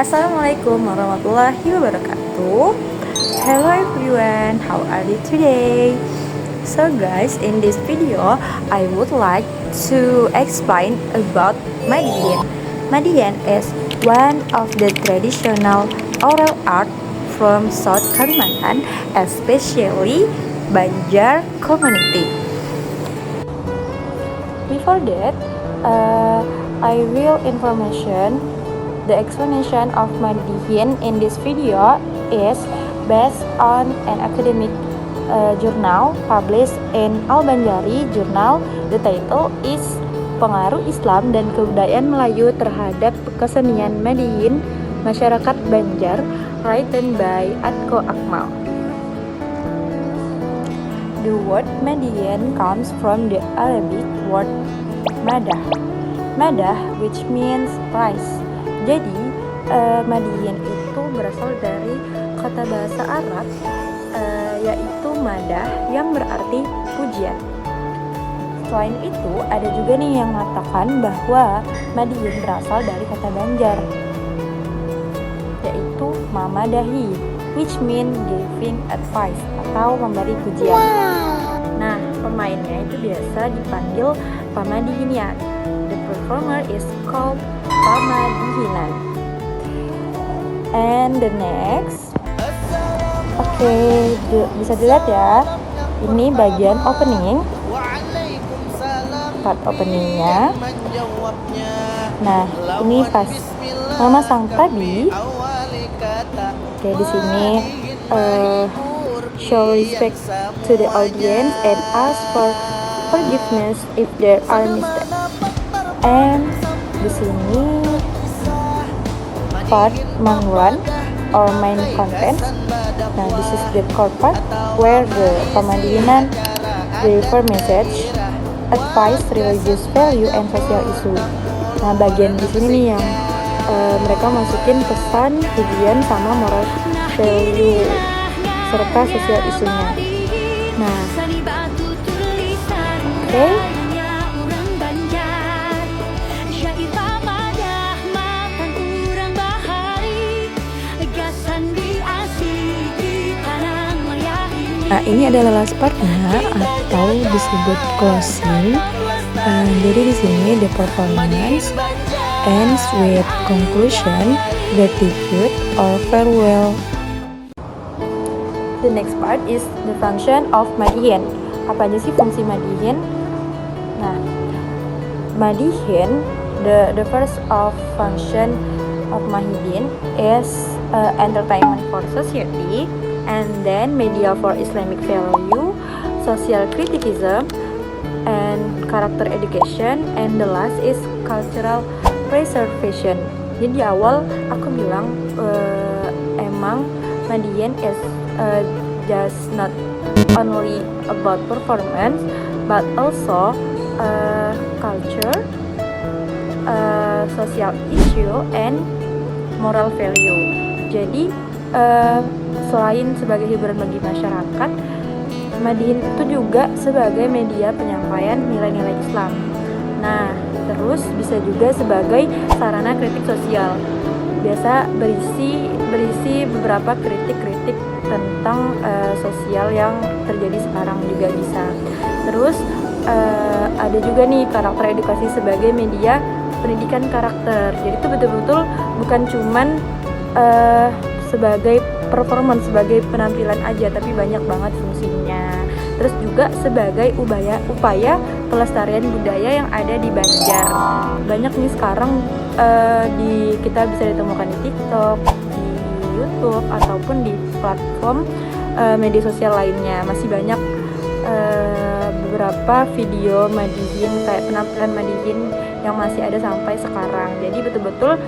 Assalamualaikum warahmatullahi wabarakatuh. Hello everyone, how are you today? So guys, in this video, I would like to explain about Madihin. Madihin is one of the traditional oral art from South Kalimantan, especially Banjar community. Before that, I will information the explanation of Madihin in this video is based on an academic journal published in Al-Banjari Journal. The title is Pengaruh Islam dan Kebudayaan Melayu terhadap Kesenian Madihin Masyarakat Banjar, written by Atko Akmal. The word Madihin comes from the Arabic word madah, which means price. Jadi, Madihin itu berasal dari kata bahasa Arab, yaitu madah yang berarti pujian. Selain itu, ada juga nih yang mengatakan bahwa Madihin berasal dari kata Banjar, yaitu mamadahi, which mean giving advice atau memberi pujian. Nah, pemainnya itu biasa dipanggil Pamadihinian. The performer is called Pamadihinan. And the next, bisa dilihat ya, ini bagian opening, part openingnya. Nah, ini pas Mama Sang Tabi. Di sini show respect to the audience and ask for forgiveness if there are mistakes. And di sini part manual or main content. Nah, this is the core part where the Pamadihinan deliver message, advice, religious value, and social issue. Nah, bagian di sini nih yang mereka masukin pesan, pujian, sama moral value serta social isunya. Nah, oke. Nah, ini adalah last partnya atau disebut closing. Jadi di sini the performance ends with conclusion, gratitude, or farewell. The next part is the function of Madihin. Apa aja sih fungsi Madihin? Nah, Madihin, the first of function of Madihin is entertainment for society, and then media for Islamic value, social criticism, and character education, and the last is cultural preservation. Jadi di awal aku bilang emang Madihin is just not only about performance but also culture, social issue, and moral value. Jadi selain sebagai hiburan bagi masyarakat, Madihin itu juga sebagai media penyampaian nilai-nilai Islam. Nah, terus bisa juga sebagai sarana kritik sosial. Biasa berisi beberapa kritik-kritik tentang sosial yang terjadi sekarang juga bisa. Terus ada juga nih karakter edukasi sebagai media pendidikan karakter. Jadi itu betul-betul bukan cuman sebagai performance, sebagai penampilan aja, tapi banyak banget fungsinya. Terus juga sebagai upaya pelestarian budaya yang ada di Banjar. Banyak nih sekarang kita bisa ditemukan di TikTok, di YouTube, ataupun di platform media sosial lainnya. Masih banyak beberapa video Madihin, kayak penampilan Madihin yang masih ada sampai sekarang. Jadi betul-betul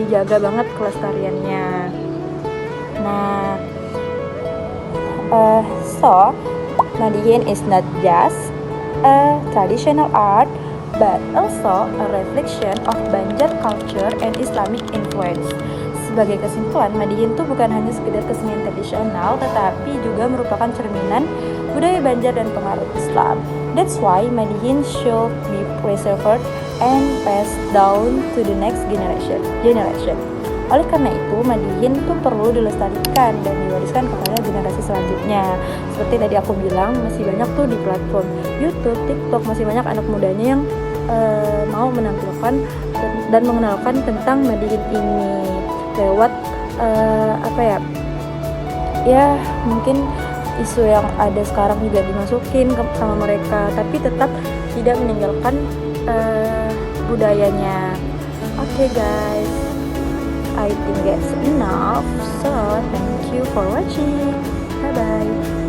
dijaga banget kelestariannya. Nah, so Madihin is not just a traditional art, but also a reflection of Banjar culture and Islamic influence. Sebagai kesimpulan, Madihin itu bukan hanya sekedar kesenian tradisional, tetapi juga merupakan cerminan budaya Banjar dan pengaruh Islam. That's why Madihin should be preserved and passed down to the next generation. Oleh karena itu, Madihin tuh perlu dilestarikan dan diwariskan kepada generasi selanjutnya. Seperti tadi aku bilang, masih banyak tuh di platform YouTube, TikTok, masih banyak anak mudanya yang mau menampilkan dan mengenalkan tentang Madihin ini lewat ya mungkin isu yang ada sekarang juga dimasukin sama mereka, tapi tetap tidak meninggalkan budayanya. Oke guys, I think that's enough, so thank you for watching, bye bye.